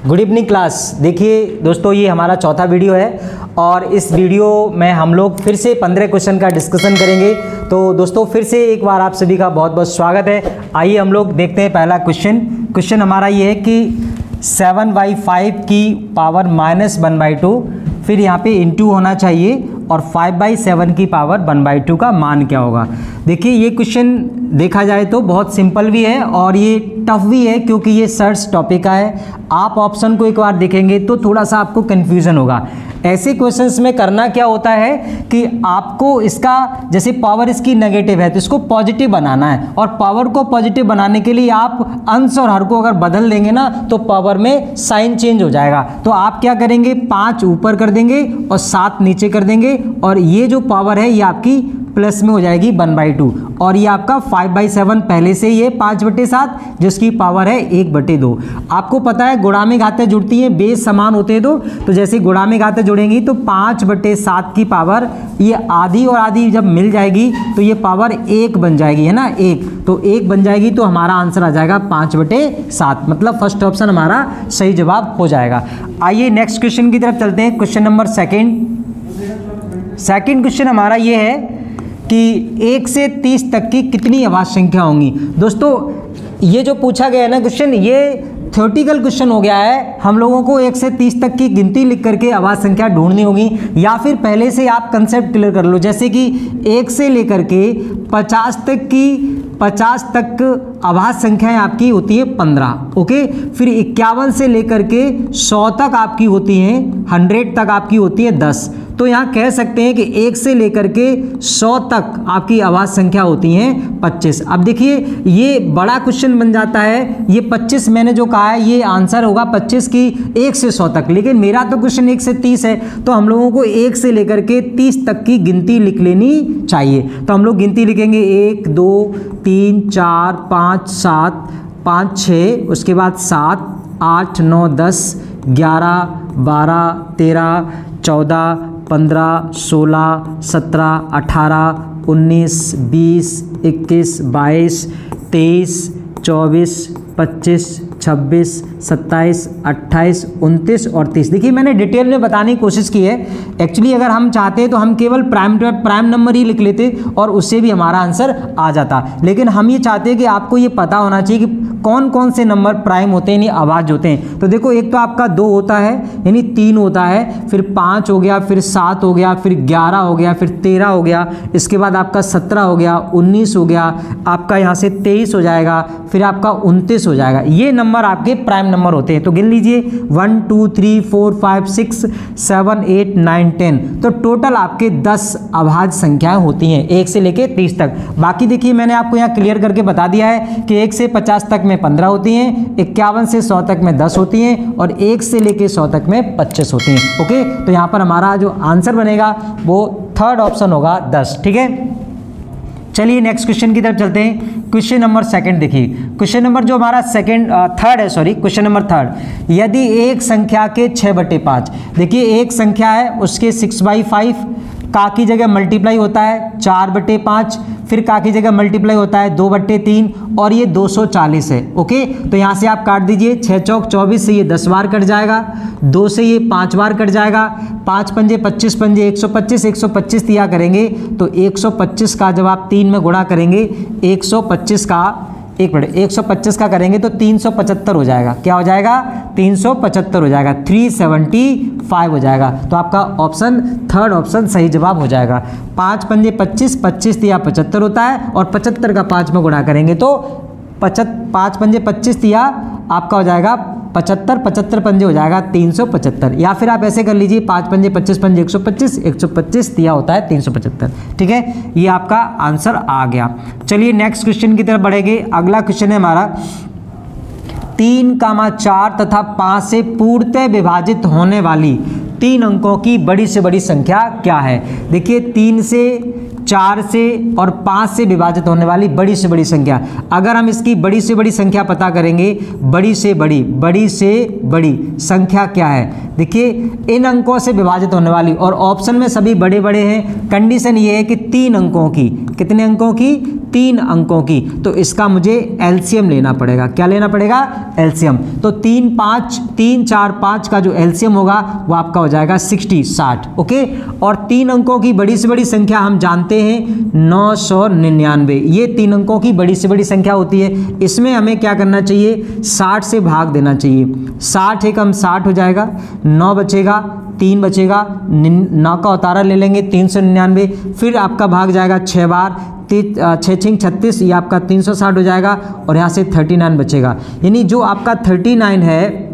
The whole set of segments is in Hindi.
Good evening class. देखिए दोस्तों, ये हमारा चौथा वीडियो है और इस वीडियो में हम लोग फिर से 15 क्वेश्चन का डिस्कशन करेंगे। तो दोस्तों फिर से एक बार आप सभी का बहुत बहुत स्वागत है। आइए हम लोग देखते हैं पहला क्वेश्चन हमारा ये है कि 7/5 की पावर -1/2, फिर यहाँ पे इंटू होना चाहिए और 5/7 की पावर 1/2 का मान क्या होगा। देखिए ये क्वेश्चन देखा जाए तो बहुत सिंपल भी है और ये टफ भी है, क्योंकि ये सर्च टॉपिक का है। आप ऑप्शन को एक बार देखेंगे तो थोड़ा सा आपको कन्फ्यूज़न होगा। ऐसे क्वेश्चंस में करना क्या होता है कि आपको इसका, जैसे पावर इसकी नेगेटिव है तो इसको पॉजिटिव बनाना है, और पावर को पॉजिटिव बनाने के लिए आप अंश और हर को अगर बदल देंगे ना तो पावर में साइन चेंज हो जाएगा। तो आप क्या करेंगे, 5 ऊपर कर देंगे और 7 नीचे कर देंगे, और ये जो पावर है ये आपकी प्लस में हो जाएगी 1/2, और ये आपका 5/7 पहले से ये 5/7 जिसकी पावर है 1/2। आपको पता है गुणा में घातें जुड़ती हैं, बेस समान होते हैं तो जैसे गुणा में घातें जुड़ेंगी तो 5/7 की पावर ये आधी और आधी जब मिल जाएगी तो ये पावर 1 बन जाएगी, है ना, 1। तो 1 बन जाएगी तो हमारा आंसर आ जाएगा 5/7, मतलब फर्स्ट ऑप्शन हमारा सही जवाब हो जाएगा। आइए नेक्स्ट क्वेश्चन की तरफ चलते हैं। क्वेश्चन नंबर सेकंड क्वेश्चन हमारा ये है कि 1 से 30 तक की कितनी अभाज्य संख्या होंगी। दोस्तों ये जो पूछा गया है ना क्वेश्चन, ये थ्योरेटिकल क्वेश्चन हो गया है। हम लोगों को 1 से 30 तक की गिनती लिख करके अभाज्य संख्या ढूंढनी होगी, या फिर पहले से आप कंसेप्ट क्लियर कर लो, जैसे कि 1 से लेकर के 50 तक अभाज्य संख्याएं आपकी होती है 15, ओके। फिर 51 से लेकर के 100 तक आपकी होती हैं, 100 तक आपकी होती है 10। तो यहाँ कह सकते हैं कि 1 से लेकर के 100 तक आपकी अभाज्य संख्या होती हैं 25। अब देखिए ये बड़ा क्वेश्चन बन जाता है। ये 25 मैंने जो कहा है ये आंसर होगा 25 की 1 से 100 तक, लेकिन मेरा तो क्वेश्चन 1 से 30 है, तो हम लोगों को 1 से लेकर के 30 तक की गिनती लिख लेनी चाहिए। तो हम लोग गिनती लिखेंगे 1 2 3 4 5 7 5 6, उसके बाद 7 8 9 10 11 12 13 14 15 16 17 18 19 20 21 22 23 24 25 26 27 28 29 और 30। देखिए मैंने डिटेल में बताने की कोशिश की है। एक्चुअली अगर हम चाहते हैं तो हम केवल प्राइम नंबर ही लिख लेते और उससे भी हमारा आंसर आ जाता, लेकिन हम ये चाहते हैं कि आपको ये पता होना चाहिए कि कौन कौन से नंबर प्राइम होते हैं, यानी अभाज्य होते हैं। तो देखो एक तो आपका 2 होता है, यानी 3 होता है, फिर 5 हो गया, फिर 7 हो गया, फिर 11 हो गया, फिर 13 हो गया, इसके बाद आपका 17 हो गया, 19 हो गया, आपका यहाँ से 23 हो जाएगा, फिर आपका 29 हो जाएगा। ये नंबर आपके प्राइम नंबर होते हैं। तो गिन लीजिए 1 2 3 4 5 6 7 8 9 10। तो टोटल आपके 10 अभाज्य संख्याएं होती हैं 1 से लेके 30 तक। बाकी देखिए मैंने आपको यहाँ क्लियर करके बता दिया है कि 1 से 50 तक में 15 होती हैं, 51 से 100 तक में 10 होती हैं, और 1 से लेके 100 तक में 25 होती हैं, ओके। तो यहाँ पर हमारा जो आंसर बनेगा वो थर्ड ऑप्शन होगा 10, ठीक है। चलिए नेक्स्ट क्वेश्चन की तरफ चलते हैं। क्वेश्चन नंबर सेकंड देखिए, क्वेश्चन नंबर जो हमारा क्वेश्चन नंबर थर्ड। यदि एक संख्या के 6/5, देखिए एक संख्या है उसके 6/5 का की जगह मल्टीप्लाई होता है 4/5, फिर का की जगह मल्टीप्लाई होता है 2/3, और ये 240 है, ओके। तो यहाँ से आप काट दीजिए, 6 चौक 24 से ये 10 बार कट जाएगा, 2 से ये 5 बार कट जाएगा, 5 पंजे 25 पंजे 125, 125 दिया करेंगे तो 125 का जब आप 3 में गुणा करेंगे 125 का 125 का करेंगे तो 375 हो जाएगा। क्या हो जाएगा? 375 हो जाएगा, 375 हो जाएगा। तो आपका ऑप्शन थर्ड ऑप्शन सही जवाब हो जाएगा। 5 पंजे 25, 25 दिया 75 होता है, और 75 का 5 में गुणा करेंगे तो 5 पंजे 25 दिया आपका हो जाएगा 75, 75 पंजे हो जाएगा 375। या फिर आप ऐसे कर लीजिए 5 पंजे 25 पंजे 125, 125 दिया होता है 375, ठीक है। ये आपका आंसर आ गया। चलिए नेक्स्ट क्वेश्चन की तरफ बढ़ेंगे। अगला क्वेश्चन है हमारा 3, 4 तथा 5 से पूर्णतः विभाजित होने वाली 3 अंकों की बड़ी से बड़ी संख्या क्या है। देखिए 3 से 4 से और 5 से विभाजित होने वाली बड़ी से बड़ी संख्या। अगर हम इसकी बड़ी से बड़ी संख्या पता करेंगे, बड़ी से बड़ी संख्या क्या है, देखिए इन अंकों से विभाजित होने वाली, और ऑप्शन में सभी बड़े बड़े हैं। कंडीशन ये है कि 3 अंकों की, कितने अंकों की, 3 अंकों की, तो इसका मुझे एलसीएम लेना पड़ेगा। क्या लेना पड़ेगा, एलसीएम। तो 3 4 5 का जो एलसीएम होगा वो आपका हो जाएगा 60। ओके, और 3 अंकों की बड़ी से बड़ी संख्या हम जानते हैं 999। ये 3 अंकों की बड़ी से बड़ी संख्या होती है। इसमें हमें क्या करना चाहिए, 60 से भाग देना चाहिए। 60 एकम 60 हो जाएगा, 9 बचेगा, 3 बचेगा, 9 का उतारा ले लेंगे 399, फिर आपका भाग जाएगा 6 बार, 6 36, ये आपका 360 हो जाएगा, और यहाँ से 39 बचेगा। यानी जो आपका 39 है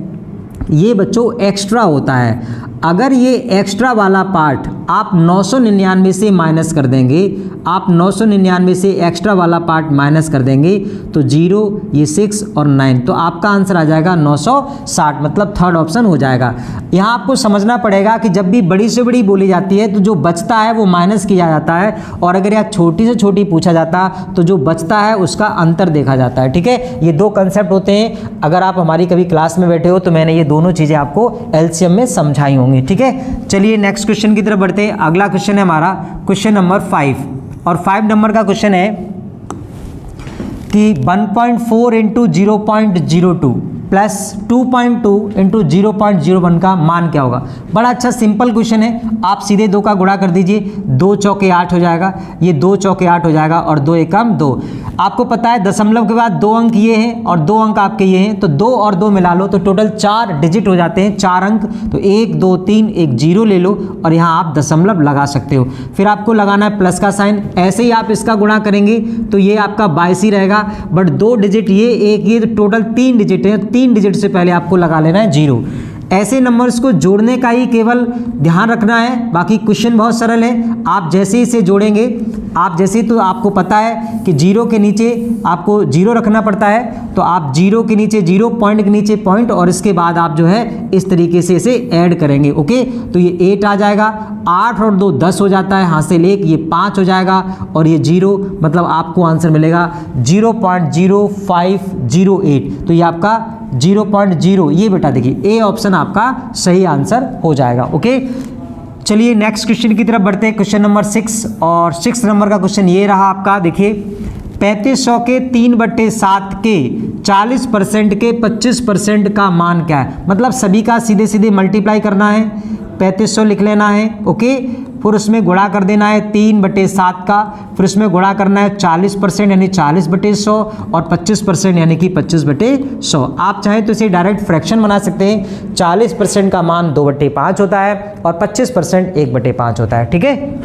ये बच्चों एक्स्ट्रा होता है। अगर ये एक्स्ट्रा वाला पार्ट आप 999 से माइनस कर देंगे, आप 999 से एक्स्ट्रा वाला पार्ट माइनस कर देंगे तो 0, ये 6 और 9, तो आपका आंसर आ जाएगा 960, मतलब थर्ड ऑप्शन हो जाएगा। यहाँ आपको समझना पड़ेगा कि जब भी बड़ी से बड़ी बोली जाती है तो जो बचता है वो माइनस किया जाता है, और अगर यहाँ छोटी से छोटी पूछा जाता तो जो बचता है उसका अंतर देखा जाता है। ठीक है, ये 2 कंसेप्ट होते हैं। अगर आप हमारी कभी क्लास में बैठे हो तो मैंने ये दोनों चीज़ें आपको एलसीएम में समझाई होंगी। ठीक है, चलिए नेक्स्ट क्वेश्चन की तरफ बढ़ते हैं। अगला क्वेश्चन है हमारा क्वेश्चन नंबर 5, और 5 नंबर का क्वेश्चन है कि 1.4 इंटू 0.02 प्लस 2.2 इंटू 0.01 का मान क्या होगा। बड़ा अच्छा सिंपल क्वेश्चन है, आप सीधे 2 का गुणा कर दीजिए, 2 चौके 8 हो जाएगा, ये 2 चौके 8 हो जाएगा, और 2 एकम 2। आपको पता है दशमलव के बाद 2 अंक ये हैं और 2 अंक आपके ये हैं, तो 2 और 2 मिला लो तो टोटल 4 डिजिट हो जाते हैं, 4 अंक। तो 1 2 3 एक 0 ले लो, और यहाँ आप दशमलव लगा सकते हो। फिर आपको लगाना है प्लस का साइन, ऐसे ही आप इसका गुणा करेंगे तो ये आपका 22 ही रहेगा, बट 2 डिजिट ये, एक ये, तो टोटल 3 डिजिट है, 3 डिजिट से पहले आपको लगा लेना है 0। ऐसे नंबर्स को जोड़ने का ही केवल ध्यान रखना है, बाकी क्वेश्चन बहुत सरल है। आप जैसे ही इसे जोड़ेंगे, आप जैसे, तो आपको पता है कि 0 के नीचे आपको 0 रखना पड़ता है, तो आप 0 के नीचे 0, पॉइंट के नीचे पॉइंट, और इसके बाद आप जो है इस तरीके से इसे ऐड करेंगे। ओके, तो ये 8 आ जाएगा, 8 और 2 10 हो जाता है, हासिल 1, ये 5 हो जाएगा, और ये 0, मतलब आपको आंसर मिलेगा 0.0508। तो ये आपका 0.0, ये बेटा देखिए ए ऑप्शन आपका सही आंसर हो जाएगा। ओके, चलिए नेक्स्ट क्वेश्चन की तरफ बढ़ते हैं, क्वेश्चन नंबर 6, और 6 नंबर का क्वेश्चन ये रहा आपका। देखिए 3500 के 3/7 के 40% के 25% का मान क्या है। मतलब सभी का सीधे सीधे मल्टीप्लाई करना है, 3500 लिख लेना है। ओके, फिर उसमें गुणा कर देना है 3/7 का, फिर उसमें गुणा करना है 40% यानी 40/100, और 25% यानी कि 25/100। आप चाहें तो इसे डायरेक्ट फ्रैक्शन बना सकते हैं। 40% का मान 2/5 होता है, और 25% 1/5 होता है। ठीक है,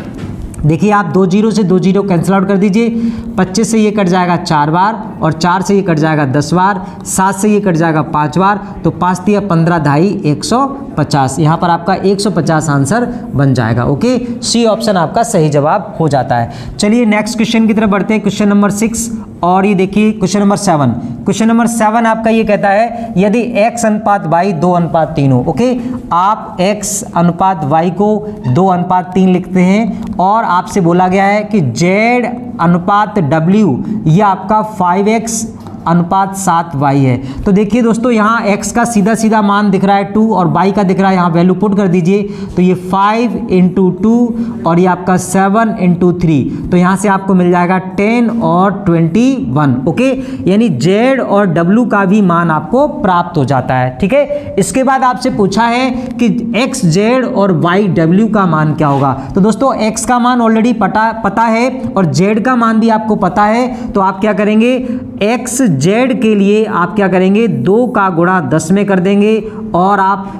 देखिए आप 2 0 से 2 0 कैंसिल आउट कर दीजिए, 25 से ये कट जाएगा 4 बार, और 4 से ये कट जाएगा 10 बार, 7 से ये कट जाएगा 5 बार, तो 5 × 15 = 150। यहाँ पर आपका 150 आंसर बन जाएगा। ओके, सी ऑप्शन आपका सही जवाब हो जाता है। चलिए नेक्स्ट क्वेश्चन की तरफ बढ़ते हैं, क्वेश्चन नंबर 6, और ये देखिए क्वेश्चन नंबर 7। क्वेश्चन नंबर 7 आपका ये कहता है यदि x अनुपात y 2:3 हो। ओके, आप x अनुपात y को 2:3 लिखते हैं, और आपसे बोला गया है कि z अनुपात w ये आपका 5x अनुपात 7y है। तो देखिए दोस्तों, यहाँ x का सीधा सीधा मान दिख रहा है 2, और y का दिख रहा है, यहाँ वैल्यू पुट कर दीजिए, तो ये 5 × 2 और ये आपका 7 × 3, तो यहाँ से आपको मिल जाएगा 10 और 21। ओके, यानी z और w का भी मान आपको प्राप्त हो जाता है। ठीक है, इसके बाद आपसे पूछा है कि x z और y w का मान क्या होगा। तो दोस्तों x का मान ऑलरेडी पता है, और z का मान भी आपको पता है, तो आप क्या करेंगे, x z के लिए आप क्या करेंगे, 2 का गुणा 10 में कर देंगे, और आप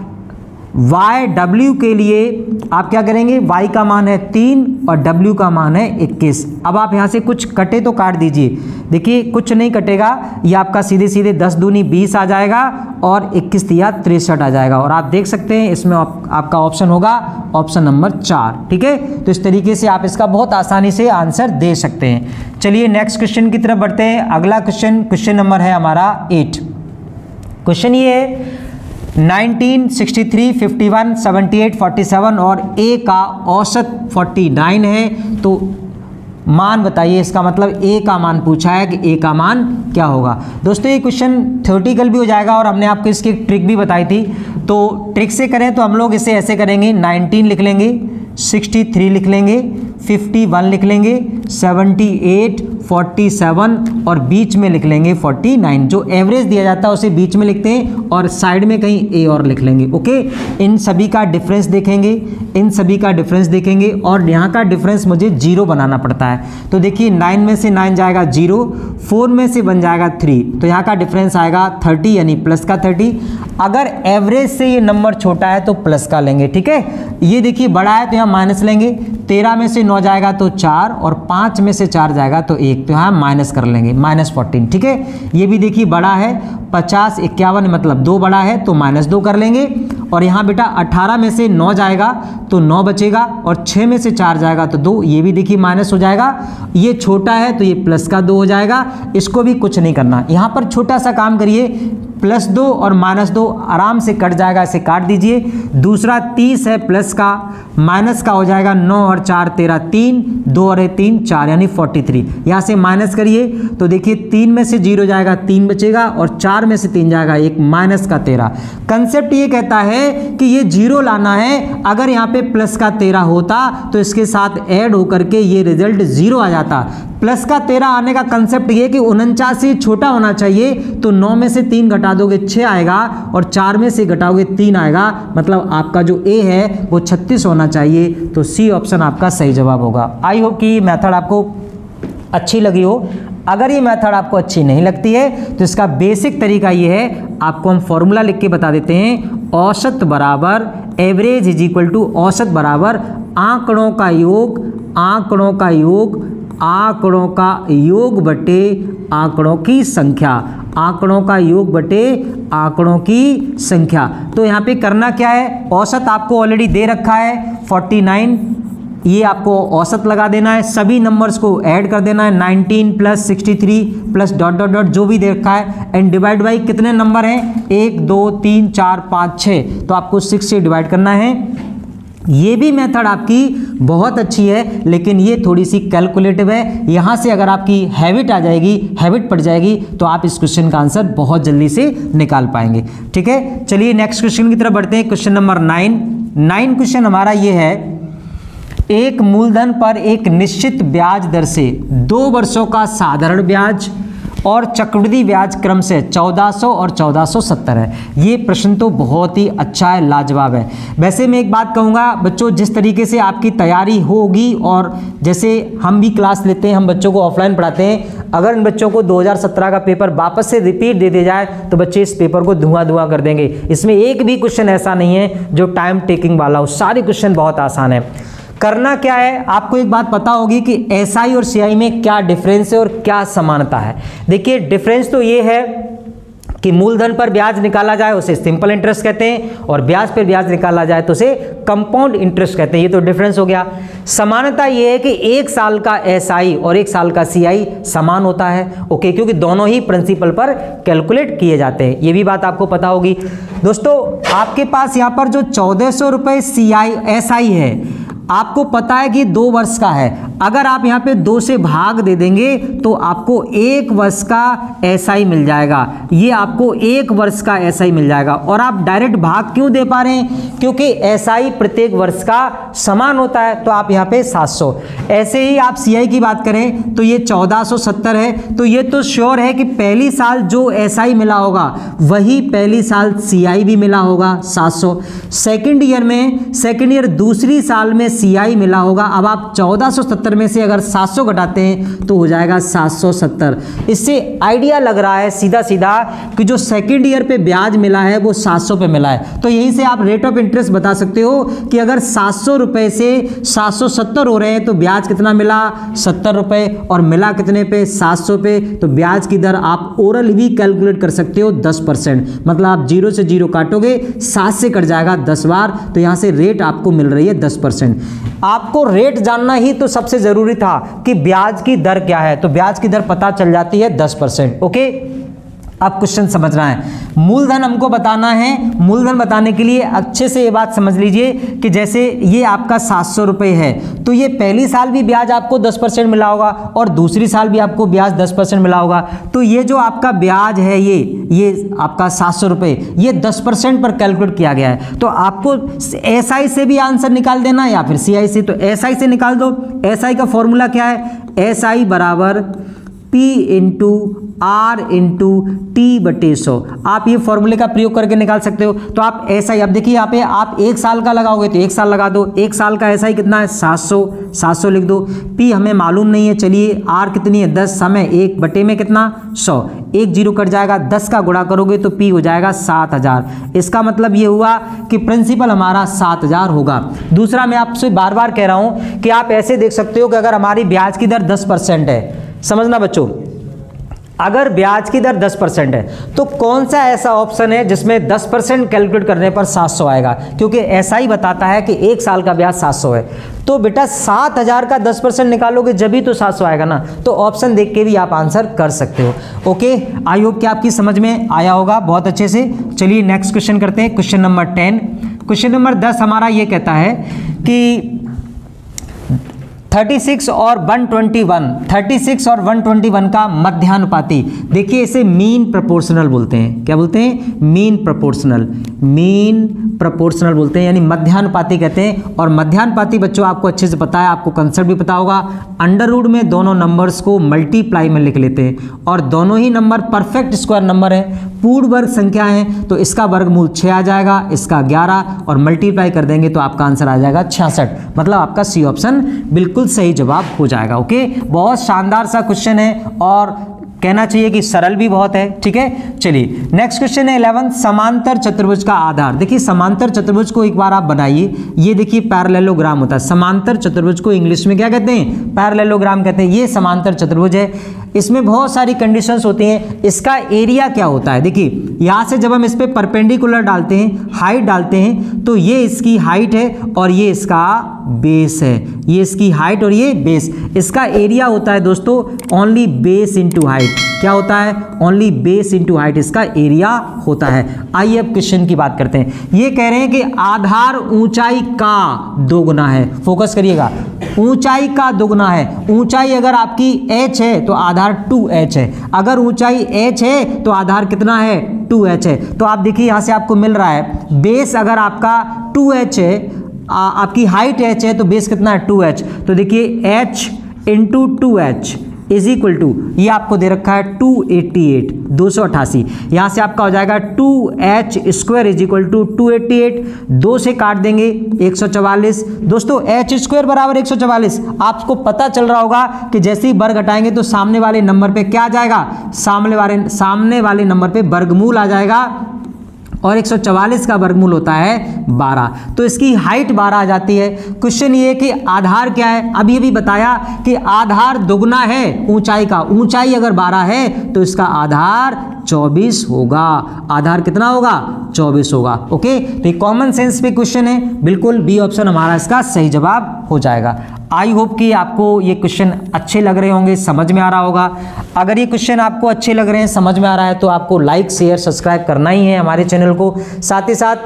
y w के लिए आप क्या करेंगे, y का मान है 3 और w का मान है 21। अब आप यहाँ से कुछ कटे तो काट दीजिए, देखिए कुछ नहीं कटेगा, ये आपका सीधे सीधे 10 दूनी 20 आ जाएगा, और 21 × 63 आ जाएगा, और आप देख सकते हैं इसमें आपका ऑप्शन होगा ऑप्शन नंबर 4। ठीक है, तो इस तरीके से आप इसका बहुत आसानी से आंसर दे सकते हैं। चलिए नेक्स्ट क्वेश्चन की तरफ बढ़ते हैं। अगला क्वेश्चन नंबर है हमारा 8। क्वेश्चन ये है 19, 63, 51, 78, 47 और ए का औसत 49 है। तो मान बताइए, इसका मतलब ए का मान पूछा है कि ए का मान क्या होगा। दोस्तों ये क्वेश्चन थ्योरेटिकल भी हो जाएगा और हमने आपको इसकी ट्रिक भी बताई थी। तो ट्रिक से करें तो हम लोग इसे ऐसे करेंगे, 19 लिख लेंगे, 63 लिख लेंगे, 51 लिख लेंगे, 78, 47 और बीच में लिख लेंगे 49। जो एवरेज दिया जाता है उसे बीच में लिखते हैं और साइड में कहीं ए और लिख लेंगे। ओके, इन सभी का डिफरेंस देखेंगे, इन सभी का डिफरेंस देखेंगे और यहाँ का डिफरेंस मुझे 0 बनाना पड़ता है। तो देखिए 9 में से 9 जाएगा 0, 4 में से 1 जाएगा 3, तो यहाँ का डिफरेंस आएगा 30 यानी प्लस का 30। अगर एवरेज से ये नंबर छोटा है तो प्लस का लेंगे, ठीक है। ये देखिए बड़ा है तो यहाँ माइनस लेंगे, 13 में से 9 जाएगा तो 4 और 5 में से 4 जाएगा तो 1, तो यहाँ माइनस कर लेंगे, -14, ठीक है। ये भी देखिए बड़ा है, 50, 51 मतलब 2 बड़ा है तो -2 कर लेंगे। और यहाँ बेटा 18 में से 9 जाएगा तो 9 बचेगा और 6 में से 4 जाएगा तो 2, ये भी देखिए माइनस हो जाएगा। ये छोटा है तो ये प्लस का 2 हो जाएगा, इसको भी कुछ नहीं करना। यहाँ पर छोटा सा काम करिए, +2 और -2 आराम से कट जाएगा, इसे काट दीजिए। दूसरा 30 है, प्लस का, माइनस का हो जाएगा 9 और 4 13, 3, 2 और 3 4 यानी 43। यहाँ से माइनस करिए तो देखिए 3 में से 0 जाएगा 3 बचेगा और 4 में से 3 जाएगा 1, माइनस का 13। कंसेप्ट ये कहता है कि ये 0 लाना है। अगर यहाँ पे प्लस का 13 होता तो इसके साथ ऐड होकर के ये रिजल्ट 0 आ जाता। प्लस का 13 आने का कंसेप्ट ये कि 49 से छोटा होना चाहिए, तो 9 में से 3 घटा दोगे 6 आएगा और 4 में से घटाओगे 3 आएगा, मतलब आपका जो ए है वो 36 होना चाहिए। तो सी ऑप्शन आपका सही जवाब होगा। आई होप कि मेथड आपको अच्छी लगी हो। अगर ये मेथड आपको अच्छी नहीं लगती है तो इसका बेसिक तरीका ये है, आपको हम फॉर्मूला लिख के बता देते हैं। औसत बराबर एवरेज इज इक्वल टू औसत बराबर आंकड़ों का योग, आंकड़ों का योग, आंकड़ों का योग बटे आंकड़ों की संख्या, आंकड़ों का योग बटे आंकड़ों की संख्या। तो यहाँ पे करना क्या है, औसत आपको ऑलरेडी दे रखा है 49, ये आपको औसत लगा देना है, सभी नंबर्स को ऐड कर देना है, 19 + 63 प्लस डॉट डॉट डॉट जो भी दे रखा है, एंड डिवाइड बाई कितने नंबर हैं, 1 2 3 4 5 6, तो आपको 6 से डिवाइड करना है। ये भी मेथड आपकी बहुत अच्छी है, लेकिन ये थोड़ी सी कैलकुलेटिव है। यहाँ से अगर आपकी हैबिट आ जाएगी, हैबिट पड़ जाएगी, तो आप इस क्वेश्चन का आंसर बहुत जल्दी से निकाल पाएंगे। ठीक है, चलिए नेक्स्ट क्वेश्चन की तरफ बढ़ते हैं। क्वेश्चन नंबर 9 क्वेश्चन हमारा ये है, एक मूलधन पर एक निश्चित ब्याज दर से 2 वर्षों का साधारण ब्याज और चक्रवृद्धि ब्याज क्रम से 1400 और 1470 है। ये प्रश्न तो बहुत ही अच्छा है, लाजवाब है। वैसे मैं एक बात कहूँगा बच्चों, जिस तरीके से आपकी तैयारी होगी और जैसे हम भी क्लास लेते हैं, हम बच्चों को ऑफलाइन पढ़ाते हैं, अगर इन बच्चों को 2017 का पेपर वापस से रिपीट दे दिया जाए तो बच्चे इस पेपर को धुआं कर देंगे। इसमें एक भी क्वेश्चन ऐसा नहीं है जो टाइम टेकिंग वाला हो, सारे क्वेश्चन बहुत आसान है। करना क्या है, आपको एक बात पता होगी कि एसआई और सीआई में क्या डिफरेंस है और क्या समानता है। देखिए डिफरेंस तो ये है कि मूलधन पर ब्याज निकाला जाए उसे सिंपल इंटरेस्ट कहते हैं, और ब्याज पर ब्याज निकाला जाए तो उसे कंपाउंड इंटरेस्ट कहते हैं। ये तो डिफरेंस हो गया। समानता ये है कि 1 साल का एसआई और 1 साल का सीआई समान होता है, ओके, क्योंकि दोनों ही प्रिंसिपल पर कैलकुलेट किए जाते हैं। ये भी बात आपको पता होगी। दोस्तों आपके पास यहाँ पर जो 1400 रुपये एसआई है, आपको पता है कि 2 वर्ष का है। अगर आप यहाँ पे 2 से भाग दे देंगे तो आपको 1 वर्ष का एसआई मिल जाएगा। ये आपको 1 वर्ष का एसआई मिल जाएगा। और आप डायरेक्ट भाग क्यों दे पा रहे हैं, क्योंकि एसआई प्रत्येक वर्ष का समान होता है, तो आप यहाँ पे 700। ऐसे ही आप सीआई की बात करें तो ये 1470 है, तो ये तो श्योर है कि पहली साल जो एसआई मिला होगा वही पहली साल सीआई भी मिला होगा 700। सेकेंड ईयर दूसरी साल में सीआई मिला होगा। अब आप 1470 में से अगर 700 घटाते हैं तो हो जाएगा 770। इससे आइडिया लग रहा है सीधा सीधा कि जो सेकेंड ईयर पे ब्याज मिला है वो 700 पे मिला है। तो यहीं से आप रेट ऑफ इंटरेस्ट बता सकते हो कि अगर 700 रुपए से 770 हो रहे हैं तो ब्याज कितना मिला, 70 रुपए, और मिला कितने पे, 700 पे। तो ब्याज की दर आप ओरल भी कैलकुलेट कर सकते हो 10%, मतलब आप 0 से 0 काटोगे, 7 से कट जाएगा 10 बार, तो यहाँ से रेट आपको मिल रही है 10%। आपको रेट जानना ही तो सबसे जरूरी था कि ब्याज की दर क्या है, तो ब्याज की दर पता चल जाती है 10%। ओके, अब क्वेश्चन समझना है, मूलधन हमको बताना है। मूलधन बताने के लिए अच्छे से ये बात समझ लीजिए कि जैसे ये आपका 700 रुपये है, तो ये पहली साल भी ब्याज आपको 10% मिला होगा और दूसरी साल भी आपको ब्याज 10% मिला होगा। तो ये जो आपका ब्याज है ये आपका 700 रुपये, ये 10% पर कैलकुलेट किया गया है। तो आपको SI से भी आंसर निकाल देना या फिर CI से। तो SI से निकाल दो। SI का फॉर्मूला क्या है? SI बराबर P into R into T/100। आप ये फॉर्मूले का प्रयोग करके निकाल सकते हो। तो आप SI, अब देखिए यहाँ पे आप 1 साल का लगाओगे तो 1 साल लगा दो। 1 साल का SI कितना है? 700 लिख दो। P हमें मालूम नहीं है, चलिए R कितनी है? 10, समय 1 बटे में कितना? 100, 1 0 कट जाएगा, 10 का गुणा करोगे तो P हो जाएगा 7000। इसका मतलब ये हुआ कि प्रिंसिपल हमारा 7000 होगा। दूसरा, मैं आपसे बार बार कह रहा हूँ कि आप ऐसे देख सकते हो कि अगर हमारी ब्याज की दर 10% है, समझना बच्चों, अगर ब्याज की दर 10% है तो कौन सा ऐसा ऑप्शन है जिसमें 10% कैलकुलेट करने पर 700 आएगा? क्योंकि ऐसा ही बताता है कि 1 साल का ब्याज 700 है। तो बेटा 7000 का 10% निकालोगे जब भी तो 700 आएगा ना। तो ऑप्शन देख के भी आप आंसर कर सकते हो। ओके, आई होप कि आपकी समझ में आया होगा बहुत अच्छे से। चलिए नेक्स्ट क्वेश्चन करते हैं, क्वेश्चन नंबर 10। क्वेश्चन नंबर 10 हमारा ये कहता है कि 36 और 121 का मध्यानुपाती। देखिए इसे मीन प्रोपोर्शनल बोलते हैं। क्या बोलते हैं? मीन प्रोपोर्शनल बोलते हैं, यानी मध्यानुपाती कहते हैं। और मध्यानुपाती बच्चों आपको अच्छे से पता है, आपको कंसेप्ट भी पता होगा। अंडर रूट में दोनों नंबर्स को मल्टीप्लाई में लिख लेते हैं और दोनों ही नंबर परफेक्ट स्क्वायर नंबर है, पूर्ण वर्ग संख्या है। तो इसका वर्गमूल 6 आ जाएगा, इसका 11 और मल्टीप्लाई कर देंगे तो आपका आंसर आ जाएगा 66। मतलब आपका सी ऑप्शन बिल्कुल सही जवाब हो जाएगा। ओके, बहुत शानदार सा क्वेश्चन है और कहना चाहिए कि सरल भी बहुत है। ठीक है, चलिए नेक्स्ट क्वेश्चन है 11, समांतर चतुर्भुज का आधार। देखिए समांतर चतुर्भुज को एक बार आप बनाइए। ये देखिए पैरेललोग्राम होता है। समांतर चतुर्भुज को इंग्लिश में क्या कहते हैं? पैरेललोग्राम कहते हैं। ये समांतर चतुर्भुज है, इसमें बहुत सारी कंडीशंस होती हैं। इसका एरिया क्या होता है? देखिए यहाँ से जब हम इस पे परपेंडिकुलर डालते हैं, हाइट डालते हैं, तो ये इसकी हाइट है और ये इसका बेस है। ये इसकी हाइट और ये बेस। इसका एरिया होता है दोस्तों ओनली बेस इंटू हाइट। क्या होता है? ओनली बेस इंटू हाइट इसका एरिया होता है। आइए अब क्वेश्चन की बात करते हैं। ये कह रहे हैं कि आधार ऊंचाई का दोगुना है। फोकस करिएगा, ऊंचाई का दोगुना है। ऊंचाई अगर आपकी h है तो आधार 2h है। अगर ऊंचाई h है तो आधार कितना है? 2h है। तो आप देखिए यहाँ से आपको मिल रहा है बेस अगर आपका 2h है, आपकी हाइट h है तो बेस कितना है? 2h। तो देखिए h into 2h is equal to, ये आपको दे रखा है 288, 288। यहाँ से आपका हो जाएगा 2h square is equal to 288। 2 से काट देंगे 144। दोस्तों h स्क्वायर बराबर 144। आपको पता चल रहा होगा कि जैसे ही वर्ग हटाएंगे तो सामने वाले नंबर पे क्या आ जाएगा? सामने वाले नंबर पे वर्गमूल आ जाएगा और 144 का वर्गमूल होता है 12। तो इसकी हाइट 12 आ जाती है। क्वेश्चन ये कि आधार क्या है? अभी भी बताया कि आधार दुगना है ऊंचाई का। ऊंचाई अगर 12 है तो इसका आधार 24 होगा। आधार कितना होगा? 24 होगा। ओके, तो ये कॉमन सेंस पे क्वेश्चन है, बिल्कुल बी ऑप्शन हमारा इसका सही जवाब हो जाएगा। आई होप कि आपको ये क्वेश्चन अच्छे लग रहे होंगे, समझ में आ रहा होगा। अगर ये क्वेश्चन आपको अच्छे लग रहे हैं, समझ में आ रहा है, तो आपको लाइक शेयर सब्सक्राइब करना ही है हमारे चैनल को। साथ ही साथ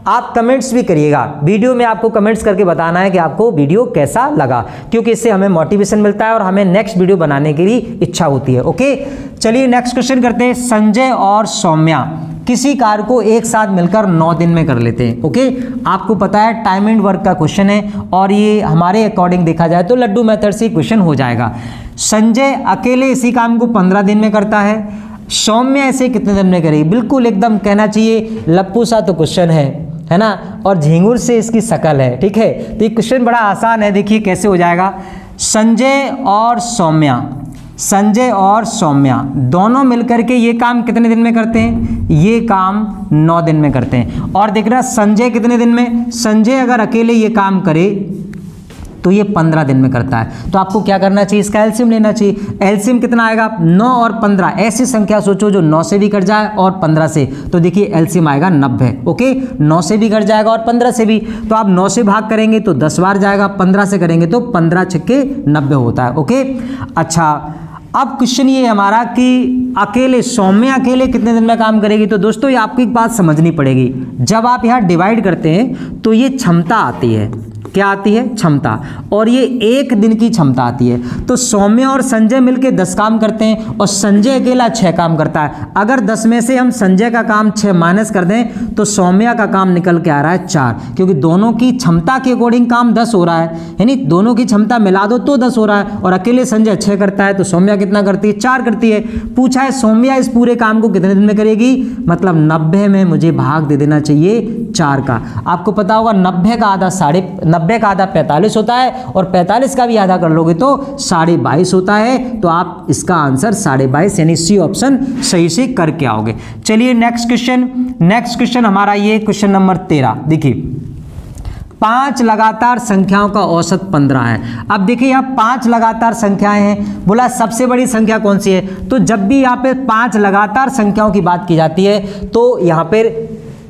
आप कमेंट्स भी करिएगा। वीडियो में आपको कमेंट्स करके बताना है कि आपको वीडियो कैसा लगा, क्योंकि इससे हमें मोटिवेशन मिलता है और हमें नेक्स्ट वीडियो बनाने के लिए इच्छा होती है। ओके, चलिए नेक्स्ट क्वेश्चन करते हैं। संजय और सौम्या किसी कार्य को एक साथ मिलकर 9 दिन में कर लेते हैं। ओके, आपको पता है टाइम एंड वर्क का क्वेश्चन है और ये हमारे अकॉर्डिंग देखा जाए तो लड्डू मेथड से क्वेश्चन हो जाएगा। संजय अकेले इसी काम को 15 दिन में करता है, सौम्या इसे कितने दिन में करेगी? बिल्कुल एकदम कहना चाहिए लप्पू सा तो क्वेश्चन है ना, और झिंगुर से इसकी शकल है। ठीक है, तो ये क्वेश्चन बड़ा आसान है। देखिए कैसे हो जाएगा। संजय और सौम्या दोनों मिलकर के ये काम कितने दिन में करते हैं? ये काम 9 दिन में करते हैं। और देख रहा संजय कितने दिन में? संजय अगर अकेले ये काम करे तो ये 15 दिन में करता है। तो आपको क्या करना चाहिए? इसका एलसीएम लेना चाहिए। एलसीएम कितना आएगा? 9 और 15, ऐसी संख्या सोचो जो 9 से भी कट जाए और 15 से। तो देखिए एलसीएम आएगा 90। ओके, 9 से भी कट जाएगा और 15 से भी। तो आप 9 से भाग करेंगे तो 10 बार जाएगा, 15 से करेंगे तो 15 छक्के 90 होता है। ओके, अच्छा अब क्वेश्चन ये हमारा कि अकेले सौम्या अकेले कितने दिन में काम करेगी। तो दोस्तों ये आपको एक बात समझनी पड़ेगी, जब आप यहाँ डिवाइड करते हैं तो ये क्षमता आती है, क्या आती है, क्षमता, और ये एक दिन की क्षमता आती है। तो सौम्या और संजय मिलके 10 काम करते हैं और संजय अकेला 6 काम करता है। अगर 10 में से हम संजय का काम 6 माइनस कर दें तो सौम्या का काम निकल के आ रहा है 4, क्योंकि दोनों की क्षमता के अकॉर्डिंग काम 10 हो रहा है, यानी दोनों की क्षमता मिला दो तो 10 हो रहा है। और अकेले संजय 6 करता है तो सौम्या कितना करती है, 4 करती है। पूछा है सौम्या इस पूरे काम को कितने दिन में करेगी, मतलब 90 में मुझे भाग दे देना चाहिए 4 का। आपको पता होगा 90 का आधा 45 होता है और 45 का भी आधा कर लोगे तो 22.5 होता है। तो आप इसका आंसर 22.5 यानी सी ऑप्शन सही से करके आओगे। चलिए नेक्स्ट क्वेश्चन हमारा ये क्वेश्चन नंबर 13। देखिए 5 लगातार संख्याओं का औसत 15 है। अब देखिए यहाँ 5 लगातार संख्याएं हैं, बोला सबसे बड़ी संख्या कौन सी है। तो जब भी यहाँ पे 5 लगातार संख्याओं की बात की जाती है तो यहाँ पर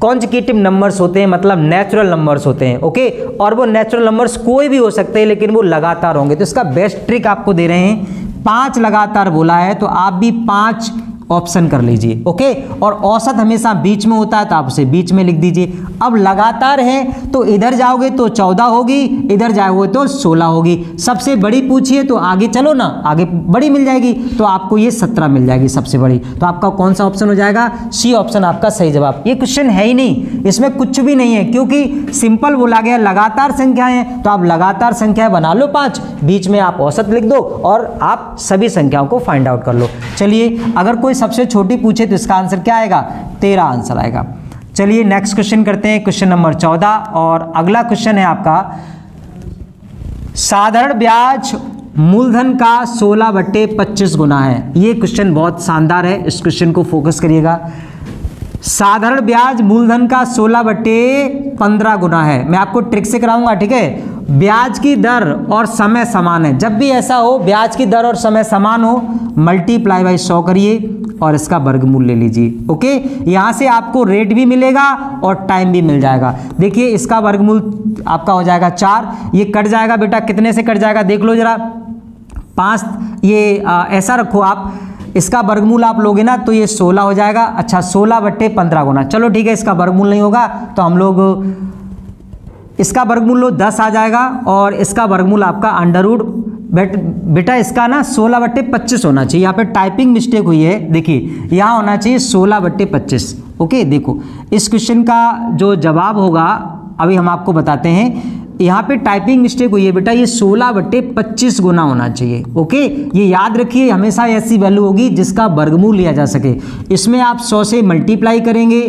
कॉन्जिक्यूटिव नंबर्स होते हैं, मतलब नेचुरल नंबर्स होते हैं, ओके। और वो नेचुरल नंबर्स कोई भी हो सकते हैं लेकिन वो लगातार होंगे। तो इसका बेस्ट ट्रिक आपको दे रहे हैं, 5 लगातार बोला है तो आप भी 5 ऑप्शन कर लीजिए, ओके। और औसत हमेशा बीच में होता है तो आप उसे बीच में लिख दीजिए। अब लगातार है तो इधर जाओगे तो 14 होगी, इधर जाओगे तो 16 होगी। सबसे बड़ी पूछिए तो आगे चलो ना, आगे बड़ी मिल जाएगी तो आपको ये 17 मिल जाएगी सबसे बड़ी। तो आपका कौन सा ऑप्शन हो जाएगा, सी ऑप्शन आपका सही जवाब। ये क्वेश्चन है ही नहीं, इसमें कुछ भी नहीं है क्योंकि सिंपल बोला गया लगातार संख्याएं हैं। तो आप लगातार संख्याएं बना लो 5, बीच में आप औसत लिख दो और आप सभी संख्याओं को फाइंड आउट कर लो। चलिए अगर कोई सबसे छोटी पूछे तो इसका आंसर क्या आएगा, 13 आंसर आएगा। चलिए नेक्स्ट क्वेश्चन करते हैं, क्वेश्चन नंबर 14। और अगला क्वेश्चन है आपका साधारण ब्याज मूलधन का 16/25 गुना है। ये क्वेश्चन बहुत शानदार है, इस क्वेश्चन को फोकस करिएगा। साधारण ब्याज मूलधन का 16/15 गुना है। मैं आपको ट्रिक से कराऊंगा, ठीक है। ब्याज की दर और समय समान है, जब भी ऐसा हो ब्याज की दर और समय समान हो मल्टीप्लाई बाई 100 करिए और इसका वर्गमूल ले लीजिए, ओके। यहां से आपको रेट भी मिलेगा और टाइम भी मिल जाएगा। देखिए इसका वर्गमूल आपका हो जाएगा 4, ये कट जाएगा बेटा, कितने से कट जाएगा देख लो जरा, 5। ये ऐसा रखो आप, इसका वर्गमूल आप लोगे ना तो ये 16 हो जाएगा। अच्छा 16/15 गुना, चलो ठीक है, इसका वर्गमूल नहीं होगा तो हम लोग इसका वर्गमूल लो 10 आ जाएगा और इसका वर्गमूल आपका अंडर-रूट बेटा इसका ना 16/25 होना चाहिए। यहाँ पे टाइपिंग मिस्टेक हुई है, देखिए यहाँ होना चाहिए 16/25, ओके। देखो इस क्वेश्चन का जो जवाब होगा अभी हम आपको बताते हैं। यहाँ पे टाइपिंग मिस्टेक हुई है बेटा, ये 16/25 गुना होना चाहिए, ओके। ये याद रखिए, हमेशा ऐसी वैल्यू होगी जिसका वर्गमूल लिया जा सके। इसमें आप 100 से मल्टीप्लाई करेंगे,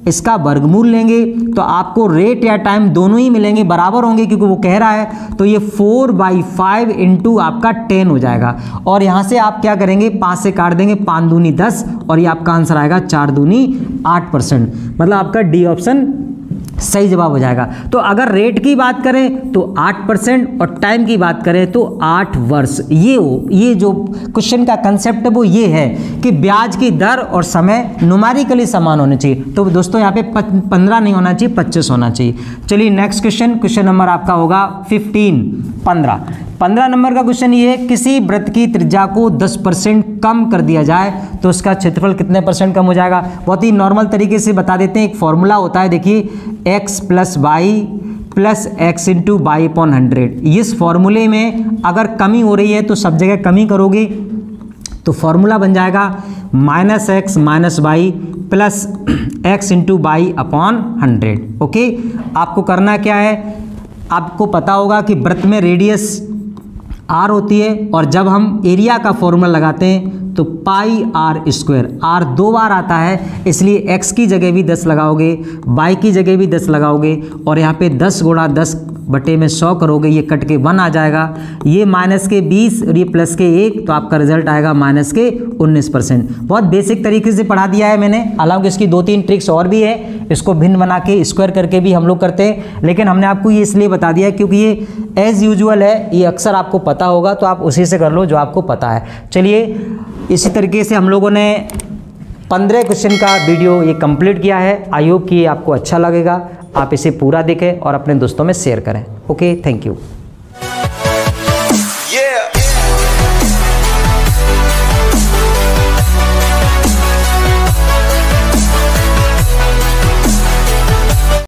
इसका वर्गमूल लेंगे तो आपको रेट या टाइम दोनों ही मिलेंगे, बराबर होंगे क्योंकि वो कह रहा है। तो ये 4/5 इंटू आपका 10 हो जाएगा। और यहाँ से आप क्या करेंगे, 5 से काट देंगे, 5 दूनी 10 और ये आपका आंसर आएगा 4 दूनी 8%, मतलब आपका डी ऑप्शन सही जवाब हो जाएगा। तो अगर रेट की बात करें तो 8% और टाइम की बात करें तो 8 वर्ष। ये जो क्वेश्चन का कंसेप्ट है वो ये है कि ब्याज की दर और समय न्यूमेरिकली समान होने चाहिए। तो दोस्तों यहाँ पे 15 नहीं होना चाहिए, 25 होना चाहिए। चलिए नेक्स्ट क्वेश्चन नंबर आपका होगा 15 नंबर का क्वेश्चन ये है, किसी वृत्त की त्रिज्या को 10% कम कर दिया जाए तो उसका क्षेत्रफल कितने % कम हो जाएगा। बहुत ही नॉर्मल तरीके से बता देते हैं, एक फॉर्मूला होता है, देखिए x + y + x × y/100। इस फॉर्मूले में अगर कमी हो रही है तो सब जगह कमी करोगे तो फॉर्मूला बन जाएगा -x - y + x × y/100, okay. आपको करना क्या है, आपको पता होगा कि वृत्त में रेडियस r होती है और जब हम एरिया का फॉर्मूला लगाते हैं तो πr², r 2 बार आता है इसलिए x की जगह भी 10 लगाओगे, y की जगह भी 10 लगाओगे और यहाँ पे 10 × 10/100 करोगे, ये कट के 1 आ जाएगा, ये -20 और ये +1 तो आपका रिजल्ट आएगा -19%। बहुत बेसिक तरीके से पढ़ा दिया है मैंने, हालांकि इसकी 2-3 ट्रिक्स और भी है, इसको भिन्न बना के स्क्वायर करके भी हम लोग करते हैं, लेकिन हमने आपको ये इसलिए बता दिया है क्योंकि ये एज यूजुअल है, ये अक्सर आपको पता होगा तो आप उसी से कर लो जो आपको पता है। चलिए इसी तरीके से हम लोगों ने 15 क्वेश्चन का वीडियो ये कंप्लीट किया है। आई होप कि आपको अच्छा लगेगा, आप इसे पूरा देखें और अपने दोस्तों में शेयर करें। Okay, thank you.